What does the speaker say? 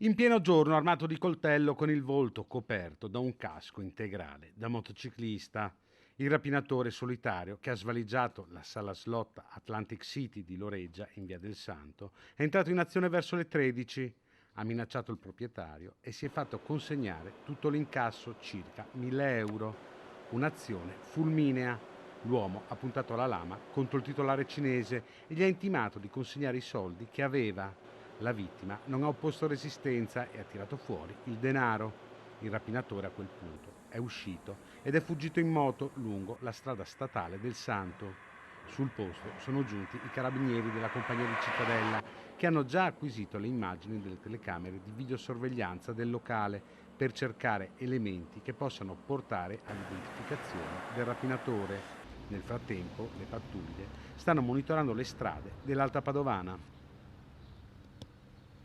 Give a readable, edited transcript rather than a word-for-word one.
In pieno giorno, armato di coltello con il volto coperto da un casco integrale da motociclista, il rapinatore solitario che ha svaligiato la sala slot Atlantic City di Loreggia in via del Santo è entrato in azione verso le 13, ha minacciato il proprietario e si è fatto consegnare tutto l'incasso, circa 1000 euro. Un'azione fulminea. L'uomo ha puntato la lama contro il titolare cinese e gli ha intimato di consegnare i soldi che aveva. La vittima non ha opposto resistenza e ha tirato fuori il denaro. Il rapinatore a quel punto è uscito ed è fuggito in moto lungo la strada statale del Santo. Sul posto sono giunti i carabinieri della compagnia di Cittadella che hanno già acquisito le immagini delle telecamere di videosorveglianza del locale per cercare elementi che possano portare all'identificazione del rapinatore. Nel frattempo le pattuglie stanno monitorando le strade dell'Alta Padovana.